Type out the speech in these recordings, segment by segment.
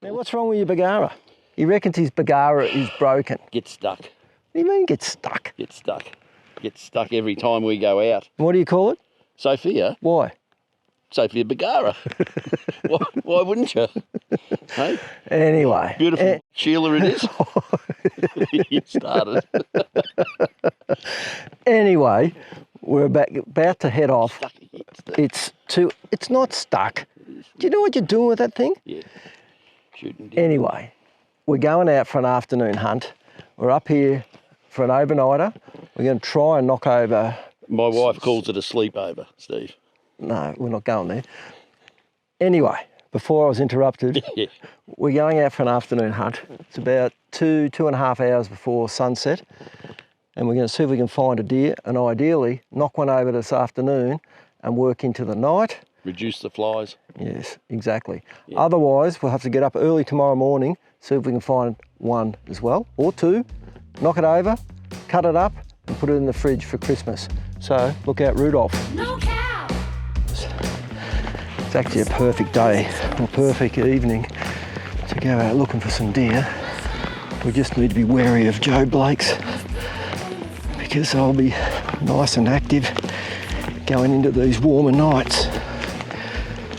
Now, what's wrong with your Bergara? He reckons his Bergara is broken. Get stuck. What do you mean, get stuck? Get stuck. Get stuck every time we go out. What do you call it? Sophia. Why? Sophia Bergara. why wouldn't you? Hey? Anyway. Beautiful Sheila it is. You started. Anyway, we're about to head off. Stuck. It's not stuck. Do you know what you're doing with that thing? Yeah. Shooting deer. Anyway, we're going out for an afternoon hunt. We're up here for an overnighter. We're going to try and knock over... My wife calls it a sleepover, Steve. No, we're not going there. Anyway, before I was interrupted, Yeah. we're going out for an afternoon hunt. It's about 2.5 hours before sunset. And we're going to see if we can find a deer and ideally knock one over this afternoon and work into the night. Reduce the flies. Yes, exactly. Yeah. Otherwise, we'll have to get up early tomorrow morning, see if we can find one as well, or two, knock it over, cut it up, and put it in the fridge for Christmas. So, look out, Rudolph. No cow. It's actually a perfect day, or perfect evening, to go out looking for some deer. We just need to be wary of Joe Blakes, because I'll be nice and active going into these warmer nights.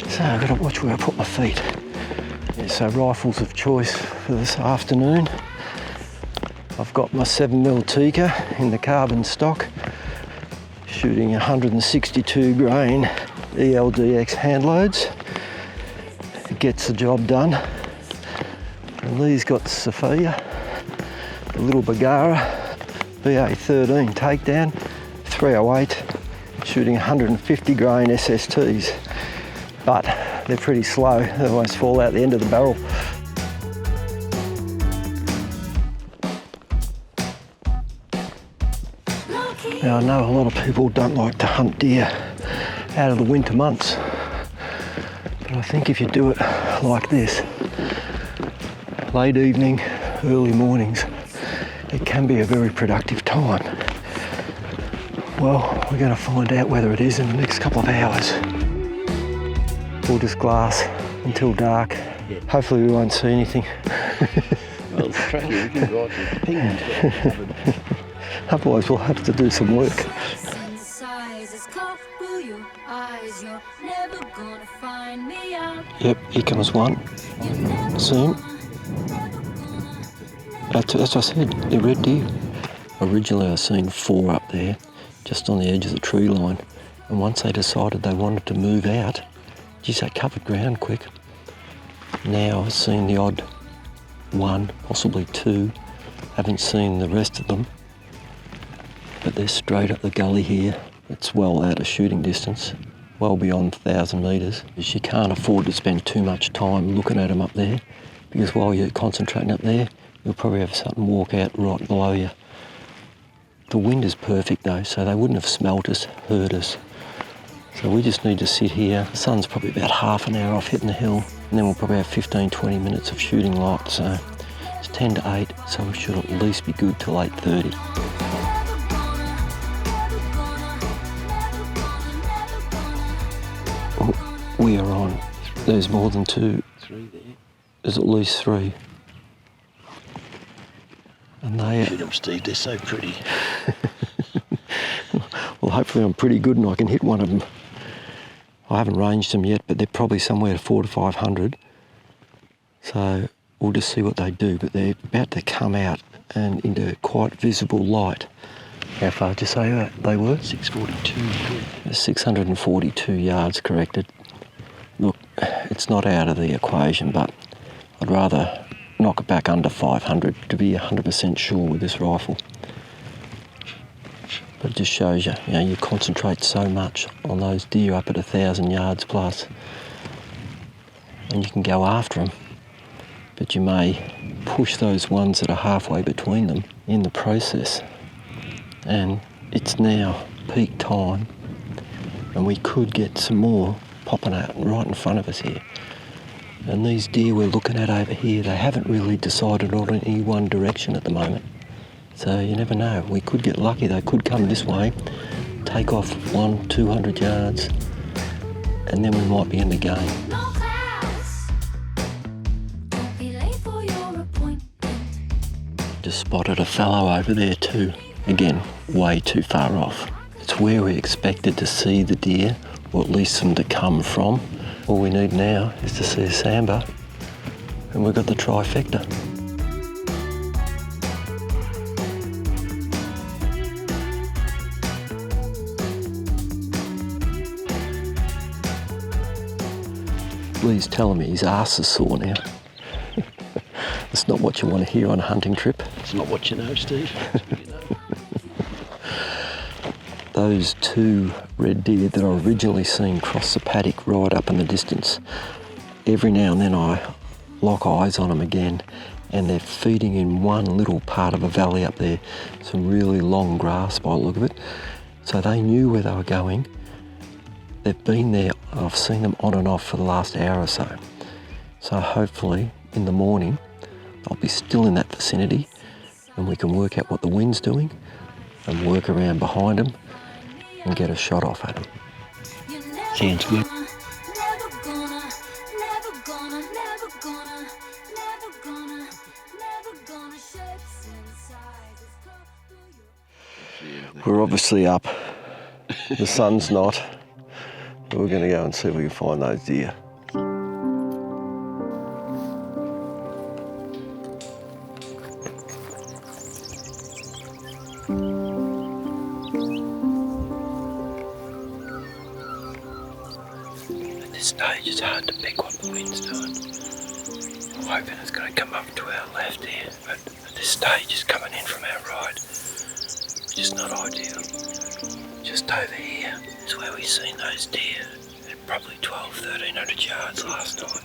So I've got to watch where I put my feet. Yeah, so rifles of choice for this afternoon. I've got my 7mm Tikka in the carbon stock, shooting 162 grain ELDX hand loads. It gets the job done. And Leigh's got Sofia, the little Bergara, BA13 takedown, 308, shooting 150 grain SSTs. But they're pretty slow, they almost fall out the end of the barrel. Now I know a lot of people don't like to hunt deer out of the winter months, but I think if you do it like this, late evening, early mornings, it can be a very productive time. Well, we're going to find out whether it is in the next couple of hours. We'll just glass until dark. Yeah. Hopefully we won't see anything. Well, it's tricky. You can go out with pings. Otherwise we'll have to do some work. Yep, here comes one. See him? That's what I said, they're red deer. Originally I seen 4 up there, just on the edge of the tree line. And once they decided they wanted to move out, geez, they covered ground quick. Now I've seen the odd 1, possibly 2. Haven't seen the rest of them. But they're straight up the gully here. It's well out of shooting distance, well beyond 1,000 metres. You can't afford to spend too much time looking at them up there, because while you're concentrating up there, you'll probably have something walk out right below you. The wind is perfect though, so they wouldn't have smelt us, heard us. So we just need to sit here. The sun's probably about half an hour off hitting the hill, and then we'll probably have 15-20 minutes of shooting light. So it's 10 to 8, so we should at least be good till 8:30. We are on. There's more than 2. 3 there. There's at least 3. And they Shoot them, Steve. They're so pretty. Well, hopefully I'm pretty good and I can hit one of them. I haven't ranged them yet, but they're probably somewhere 400 to 500. So we'll just see what they do. But they're about to come out and into quite visible light. How far did you say they were? 642. 642 yards corrected. Look, it's not out of the equation, but I'd rather knock it back under 500 to be 100% sure with this rifle. But it just shows you, you concentrate so much on those deer up at 1,000 yards plus, and you can go after them, but you may push those ones that are halfway between them in the process. And it's now peak time, and we could get some more popping out right in front of us here. And these deer we're looking at over here, they haven't really decided on any one direction at the moment. So you never know, we could get lucky, they could come this way, take off 100-200 yards, and then we might be in the game. No clouds. just spotted a fallow over there too. Again, way too far off. It's where we expected to see the deer, or at least them to come from. All we need now is to see a sambar, and we've got the trifecta. Lee's telling me his arse is sore now. That's not what you want to hear on a hunting trip. It's not what you know, Steve. It's what you know. Those two red deer that I originally seen cross the paddock right up in the distance, every now and then I lock eyes on them again, and they're feeding in one little part of a valley up there, some really long grass by the look of it. So they knew where they were going. They've been there, I've seen them on and off for the last hour or so. So hopefully in the morning I'll be still in that vicinity and we can work out what the wind's doing and work around behind them and get a shot off at them. Sounds good. We're obviously up. The sun's not. But we're going to go and see if we can find those deer. At this stage it's hard to pick what the wind's doing. I'm hoping it's going to come up to our left here, but at this stage it's coming in from our right, which is not ideal. Just over here is where we seen those deer at probably 1,200-1,300 yards last night.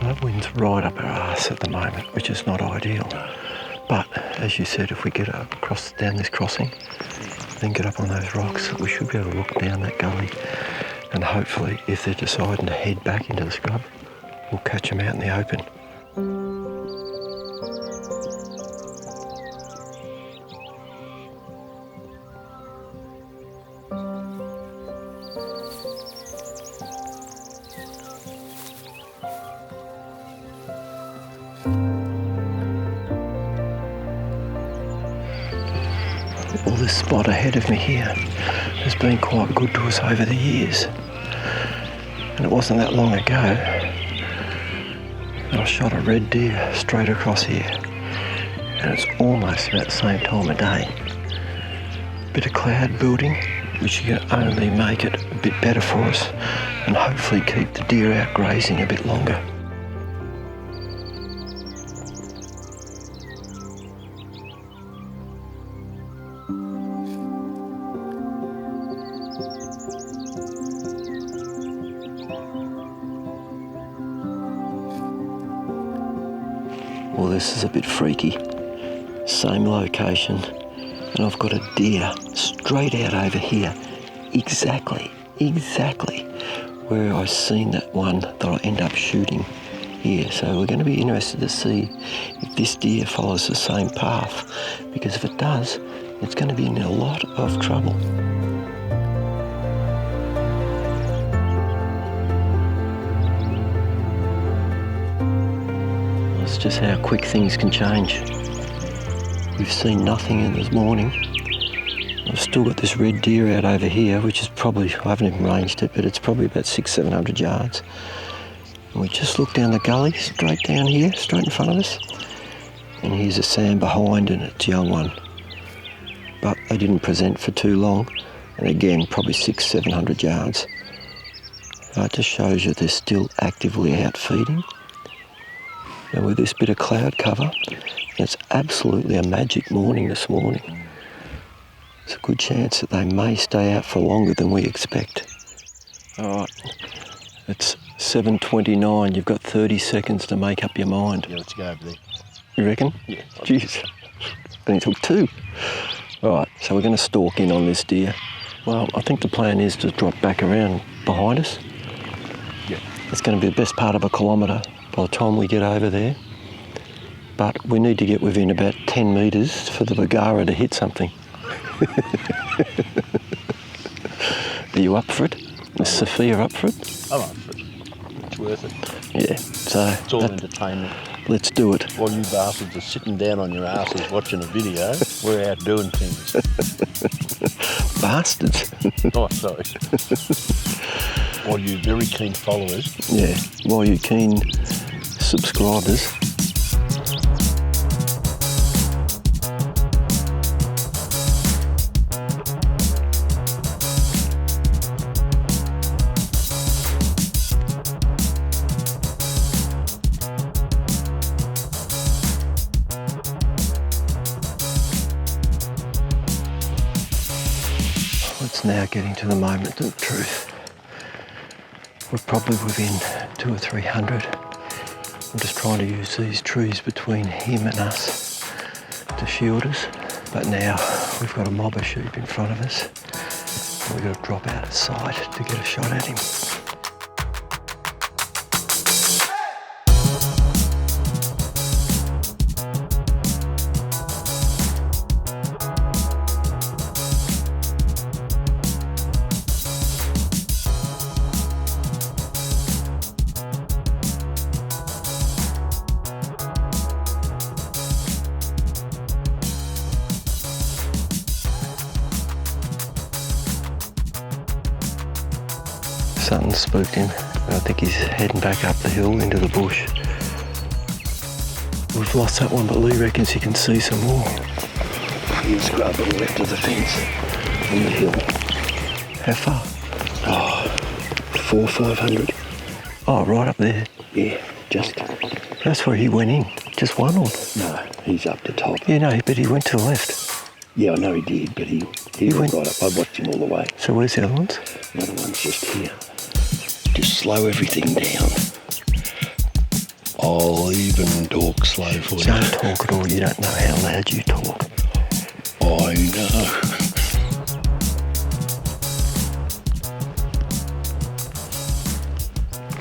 That wind's right up our arse at the moment, which is not ideal. But as you said, if we get across down this crossing, then get up on those rocks, we should be able to look down that gully, and hopefully if they're deciding to head back into the scrub, we'll catch them out in the open. Well, this spot ahead of me here has been quite good to us over the years. And it wasn't that long ago that I shot a red deer straight across here. And it's almost about the same time of day. Bit of cloud building, which can only make it a bit better for us and hopefully keep the deer out grazing a bit longer. Well, this is a bit freaky. Same location, and I've got a deer straight out over here, exactly where I seen that one that I end up shooting here. So we're going to be interested to see if this deer follows the same path, because if it does, it's going to be in a lot of trouble. That's just how quick things can change. We've seen nothing in this morning. I've still got this red deer out over here, which is probably, I haven't even ranged it, but it's probably about 600-700 yards. And we just look down the gully, straight down here, straight in front of us. And here's a sam behind, and it's a young one. But they didn't present for too long. And again, probably 600-700 yards. It just shows you they're still actively out feeding. And with this bit of cloud cover, it's absolutely a magic morning this morning. There's a good chance that they may stay out for longer than we expect. All right, it's 7:29. You've got 30 seconds to make up your mind. Yeah, let's go over there. You reckon? Yeah. Jeez, only took 2. All right, so we're going to stalk in on this deer. Well, I think the plan is to drop back around behind us. Yeah. It's going to be the best part of a kilometre by the time we get over there. but we need to get within about 10 metres for the Bergara to hit something. Are you up for it? Is Sofia up for it? I'm up for it. It's worth it. Yeah, so... It's all entertainment. Let's do it. While you bastards are sitting down on your asses watching a video, we're out doing things. Bastards. Oh, sorry. While you very keen followers. Yeah, while you keen subscribers. It's now getting to the moment of truth. We're probably within 200 or 300. I'm just trying to use these trees between him and us to shield us. But now we've got a mob of sheep in front of us. We've got to drop out of sight to get a shot at him. Something spooked him. I think he's heading back up the hill into the bush. We've lost that one, but Leigh reckons he can see some more. He's scrubbed on the left of the fence on the hill. How far? Oh, 400-500. Oh, right up there. Yeah, just... That's where he went in. Just one or? No, he's up the top. Yeah, no, but he went to the left. Yeah, I know he did, but he went right up. I watched him all the way. So where's the other ones? The other one's just here. Just slow everything down. I'll even talk slow for you. Don't talk at all. You don't know how loud you talk. I know.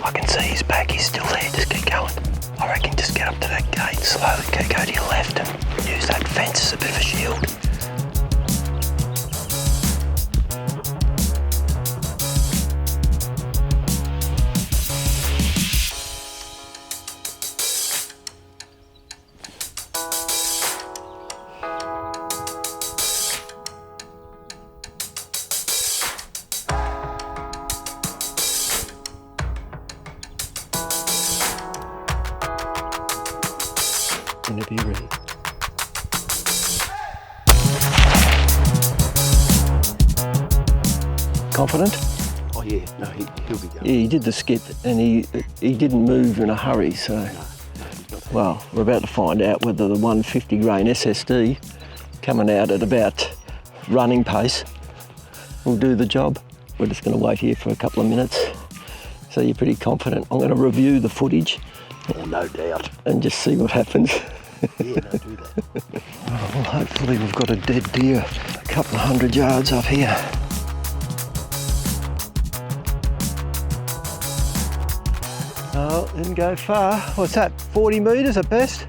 I can see his back. He's still there. Just keep going. I reckon just get up to that gate slowly. Go to your left and use that fence as a bit of a shield. Whenever you're ready. Confident? Oh yeah, no, he'll be going. Yeah, he did the skip and he didn't move in a hurry, so... No, he's not. Well, we're about to find out whether the 150 grain SSD coming out at about running pace will do the job. We're just going to wait here for a couple of minutes. So you're pretty confident. I'm going to review the footage. Oh, no doubt. And just see what happens. Yeah, no, do that. Well, hopefully we've got a dead deer a couple of 100 yards up here. Oh, didn't go far. What's that, 40 metres at best?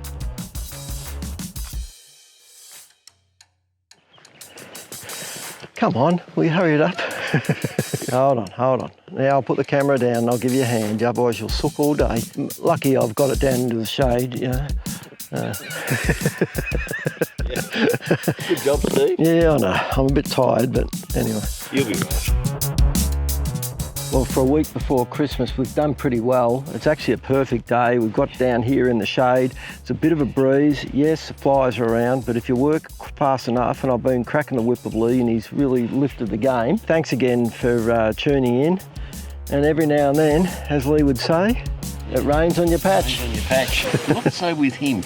Come on, will you hurry it up? Hold on. Now I'll put the camera down and I'll give you a hand, otherwise you'll sook all day. Lucky I've got it down into the shade, you know. Good job, Steve. Yeah, I know. I'm a bit tired, but anyway. You'll be right. Well, for a week before Christmas, we've done pretty well. It's actually a perfect day. We've got down here in the shade. It's a bit of a breeze. Yes, the flies are around, but if you work fast enough, and I've been cracking the whip of Leigh, and he's really lifted the game. Thanks again for tuning in. And every now and then, as Leigh would say, it rains on your patch. Rains on your patch. Not so with him.